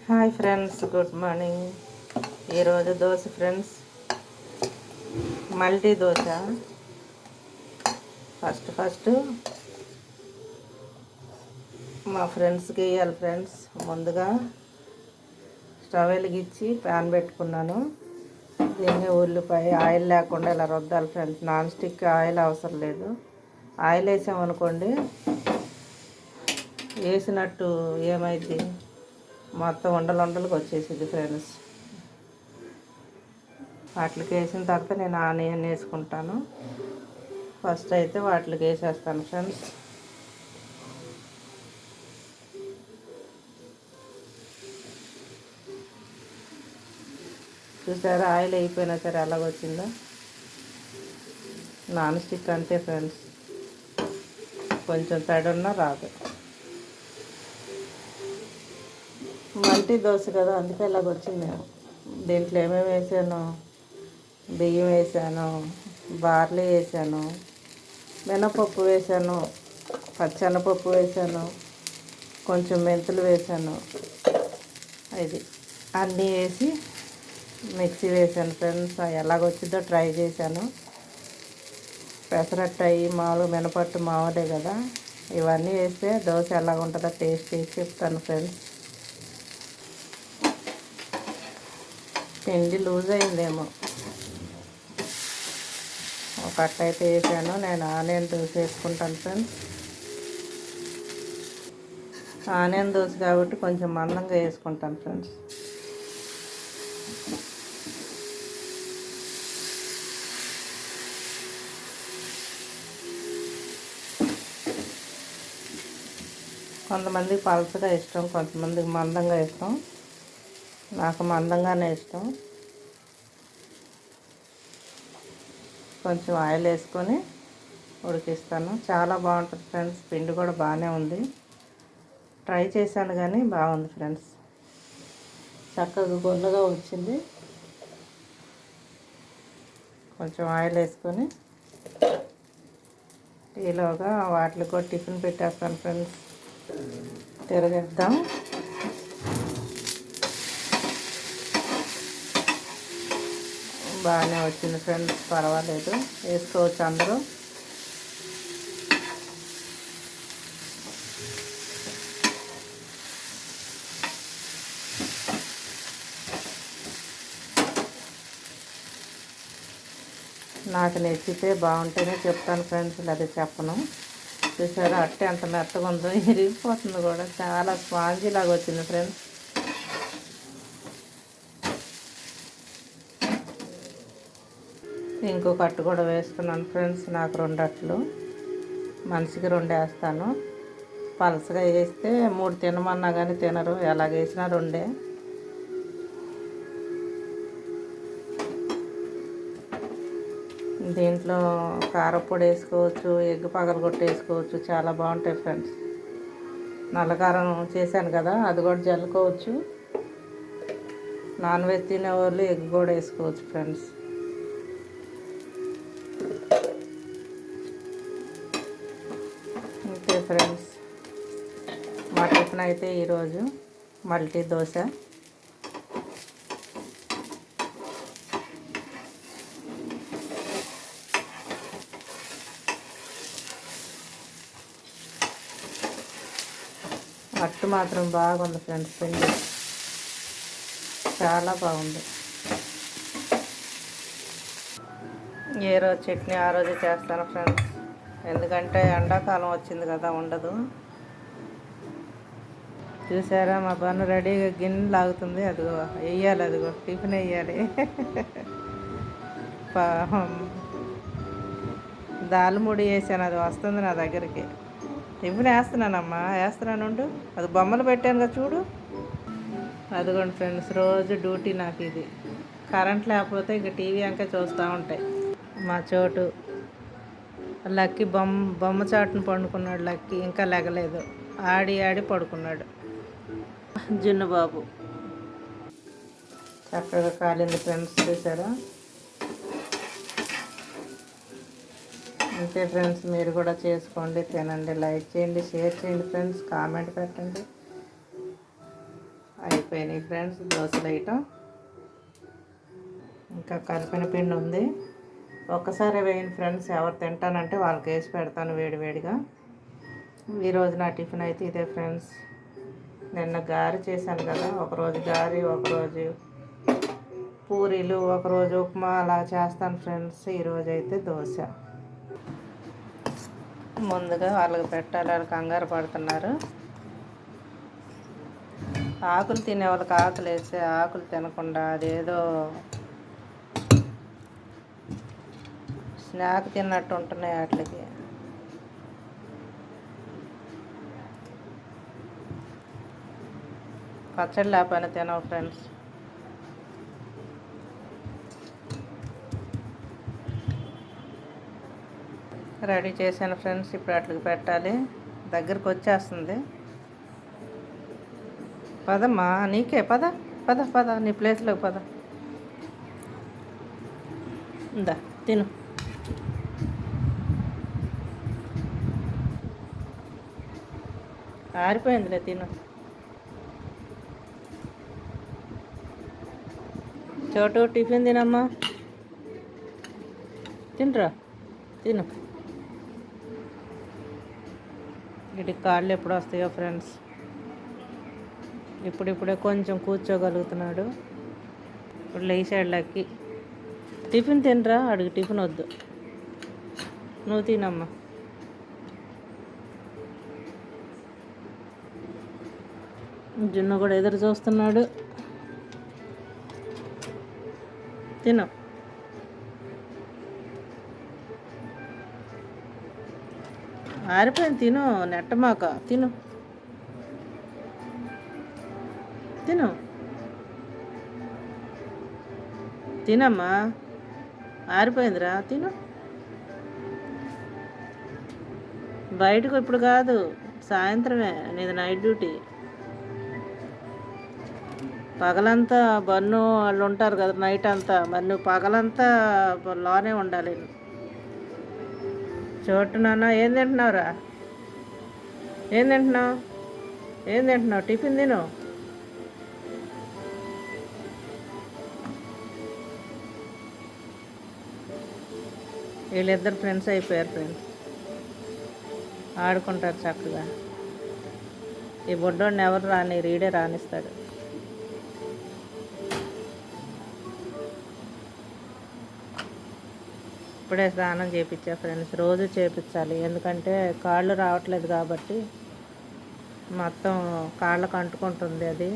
Hi friends, good morning. ఈరోజు dosa friends, multi dosa. First మా ఫ్రెండ్స్కి ఇవ్వాలి ఫ్రెండ్స్. ముందుగా స్టవ్ వెలిగించి ప్యాన్ పెట్టుకున్నాను. దీన్ని ఉల్లిపాయ ఆయిల్ లేకుండా ఇలా రుద్దాలి ఫ్రెండ్స్. నాన్ స్టిక్ ఆయిల్ అవసరం లేదు. ఆయిల్ వేసామనుకోండి, వేసినట్టు ఏమైంది, మొత్తం ఉండలుగా వచ్చేసింది ఫ్రెండ్స్. వాటికి వేసిన తర్వాత నేను ఆనియన్ వేసుకుంటాను. ఫస్ట్ అయితే వాటికి వేసేస్తాను ఫ్రెండ్స్. చూసారా, ఆయిల్ అయిపోయినా సరే ఎలాగొచ్చిందో. నాన్ స్టిక్ అంతే ఫ్రెండ్స్, కొంచెం తడున్నా రాదు. మల్టీ దోశ కదా, అందుకే ఇలాగొచ్చింది. దీంట్లో ఏమేమి వేసాను, బియ్యం వేసాను, బార్లీ వేసాను, మినపప్పు వేసాను, పచ్చెనపప్పు వేసాను, కొంచెం మెంతులు వేసాను. ఇది అన్నీ వేసి మిక్సీ వేసాను ఫ్రెండ్స్. ఎలాగొచ్చిందో ట్రై చేశాను. పెసరట్టు అయ్యి మామూలు మినపట్టు మామూలే కదా, ఇవన్నీ వేస్తే దోశ ఎలాగ ఉంటుందో టేస్ట్ చేసి చెప్తాను ఫ్రెండ్స్. పిండి లూజ్ అయిందేమో. ఒక కట్ట అయితే వేసాను. నేను ఆనియన్ దోశ వేసుకుంటాను ఫ్రెండ్స్. ఆనియన్ దోశ కాబట్టి కొంచెం మందంగా వేసుకుంటాను ఫ్రెండ్స్. కొంతమందికి పలచగా ఇష్టం, కొంతమందికి మందంగా ఇష్టం. నాకు మందంగానే ఇష్టం. కొంచెం ఆయిల్ వేసుకొని ఉడికిస్తాను. చాలా బాగుంటుంది ఫ్రెండ్స్. పిండి కూడా బాగానే ఉంది. ట్రై చేశాను కానీ బాగుంది ఫ్రెండ్స్. చక్కగా గుల్లగా వచ్చింది. కొంచెం ఆయిల్ వేసుకొని ఈలోగా వాటికి కూడా టిఫిన్ పెట్టేస్తాను ఫ్రెండ్స్. తిరగేద్దాం. బాగానే వచ్చింది ఫ్రెండ్స్, పర్వాలేదు, వేసుకోవచ్చు అందరూ. నాకు నచ్చితే బాగుంటేనే చెప్తాను ఫ్రెండ్స్, లేదా చెప్పను. చూసారా, అట్టే అంత మెత్తగా ఉందో, ఇరిగిపోతుంది కూడా. చాలా స్పాంజీ లాగా వచ్చింది ఫ్రెండ్స్. ఇంకొక అట్టు కూడా వేసుకున్నాను ఫ్రెండ్స్. నాకు 2 అట్లు, మనిషికి 2 వేస్తాను. పలసగా వేస్తే 3 తినమన్నా కానీ తినరు. ఎలాగ వేసినా 2. దీంట్లో కారపొడి వేసుకోవచ్చు, ఎగ్ పగలగొట్టి వేసుకోవచ్చు. చాలా బాగుంటాయి ఫ్రెండ్స్. నల్లకారం చేశాను కదా, అది కూడా జల్లుకోవచ్చు. నాన్ వెజ్ తినేవాళ్ళు ఎగ్ కూడా వేసుకోవచ్చు ఫ్రెండ్స్. ఓకే ఫ్రెండ్స్, మా టిఫిన్ అయితే ఈరోజు మల్టీ దోశ. అట్టు మాత్రం బాగుంది ఫ్రెండ్స్. పిండి చాలా బాగుంది. ఏ రోజు చట్నీ ఆ రోజు చేస్తాను ఫ్రెండ్స్. ఎందుకంటే ఎండాకాలం వచ్చింది కదా, ఉండదు. చూసారా, మా బన్ను రెడీగా గిన్నె లాగుతుంది. అదిగో వేయాలి, అదిగో టిఫిన్ వేయాలి. దాల్ముడి వేసాను, అది వస్తుంది నా దగ్గరికి. టిఫిన్ వేస్తున్నానమ్మా, వేస్తున్నానుండు. అది బొమ్మలు పెట్టాను కదా చూడు. అదిగోండి ఫ్రెండ్స్, రోజు డ్యూటీ నాకు ఇది. కరెంట్ లేకపోతే ఇంక టీవీ అంకా చూస్తూ ఉంటాయి. మా చోటు లక్కీ బొమ్మ చాటును పండుకున్నాడు. లక్కీ ఇంకా లెగలేదు, ఆడి ఆడి పడుకున్నాడు. జున్నుబాబు చక్కగా కాలింది ఫ్రెండ్స్. చూసారా, అంతే ఫ్రెండ్స్. మీరు కూడా చేసుకోండి, తినండి, లైక్ చేయండి, షేర్ చేయండి ఫ్రెండ్స్, కామెంట్ పెట్టండి. అయిపోయినాయి ఫ్రెండ్స్ దోశలు వేయటం. ఇంకా కలిపిన పిండి ఉంది. ఒక్కసారి వేయండి ఫ్రెండ్స్, ఎవరు తింటానంటే వాళ్ళకి వేసి పెడతాను వేడివేడిగా. ఈరోజు నా టిఫిన్ అయితే ఇదే ఫ్రెండ్స్. నిన్న గారి చేశాను కదా, ఒకరోజు గారి, ఒకరోజు పూరీలు, ఒకరోజు ఉప్మా అలా చేస్తాను ఫ్రెండ్స్. ఈరోజు అయితే దోశ. ముందుగా వాళ్ళకి పెట్టాలి, వాళ్ళు కంగారు పడుతున్నారు. ఆకులు తినే వాళ్ళకి ఆకులు వేస్తే ఆకులు తినకుండా అదేదో స్నాక్ తిన్నట్టు ఉంటున్నాయి వాటికి. పచ్చడి లేకపోయినా తినవు ఫ్రెండ్స్. రెడీ చేశాను ఫ్రెండ్స్. ఇప్పుడు వాటికి పెట్టాలి. దగ్గరికి వచ్చేస్తుంది. పదమ్మా, నీకే పద పద పద, నీ ప్లేస్లోకి పద. ఇందా తిను. ఆరిపోయిందిలే, తిను. చోటు టిఫిన్ తినమ్మా, తినరా, తిను. వీటికి కాళ్ళు ఎప్పుడు వస్తాయో ఫ్రెండ్స్. ఇప్పుడిప్పుడే కొంచెం కూర్చోగలుగుతున్నాడు. ఇప్పుడు లేచాడు లక్కి. టిఫిన్ తినరా, అడుగు. టిఫిన్ వద్దు, నువ్వు తినమ్మా. జున్ను కూడా ఎదురు చూస్తున్నాడు. తిను. ఆరిపోయింది, తిను. నెట్టమాక, తిను తిను. తినమ్మా, ఆరిపోయిందిరా, తిను. బయటకు ఇప్పుడు కాదు, సాయంత్రమే. నీది నైట్ డ్యూటీ. పగలంతా బన్ను వాళ్ళు ఉంటారు కదా నైట్ అంతా, మరి నువ్వు పగలంతా లోనే ఉండాలి. చోటు నాన్న, ఏం తింటున్నావురా? ఏం తింటున్నావు? ఏం తింటున్నావు? టిఫిన్ తిను. వీళ్ళిద్దరు ఫ్రెండ్స్ అయిపోయారు ఫ్రెండ్స్. ఆడుకుంటారు చక్కగా. ఈ బొడ్డోడిని ఎవరు రాని, రీడే రానిస్తాడు. ఇప్పుడే స్నానం చేయించా ఫ్రెండ్స్. రోజు చేయించాలి, ఎందుకంటే కాళ్ళు రావట్లేదు కాబట్టి మొత్తం కాళ్ళకు అంటుకుంటుంది అది.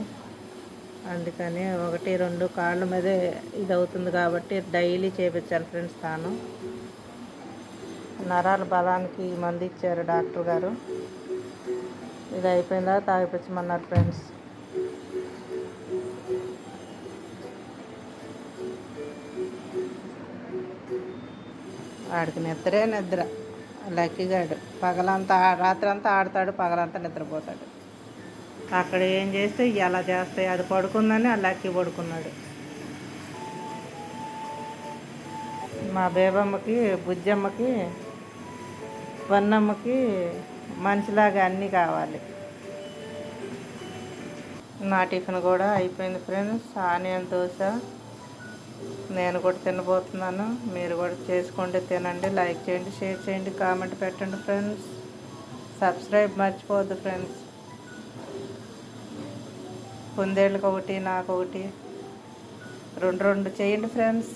అందుకని 1-2 కాళ్ళ మీదే ఇది అవుతుంది కాబట్టి డైలీ చేయించాలి ఫ్రెండ్స్ స్నానం. నరాల బలానికి మందు ఇచ్చారు డాక్టర్ గారు. ఇది అయిపోయిందా తాగిపించమన్నారు ఫ్రెండ్స్. వాడికి నిద్రే నిద్ర. లక్కీగాడు పగలంతా రాత్రంతా ఆడతాడు, పగలంతా నిద్రపోతాడు. అక్కడ ఏం చేస్తే ఎలా చేస్తాయి, అది పడుకుందని ఆ లక్కీ పడుకున్నాడు. మా బేబమ్మకి, బుజ్జమ్మకి, వన్నమ్మకి మనిషిలాగా అన్నీ కావాలి. నా టిఫిన్ కూడా అయిపోయింది ఫ్రెండ్స్. ఆనియన్ దోశ నేను కూడా తినబోతున్నాను. మీరు కూడా చేసుకోండి, తినండి. లైక్ చేయండి, షేర్ చేయండి, కామెంట్ పెట్టండి ఫ్రెండ్స్. సబ్స్క్రైబ్ మర్చిపోవద్దు ఫ్రెండ్స్. కుందేళ్ళకి ఒకటి, నాకు ఒకటి, 2 చేయండి ఫ్రెండ్స్.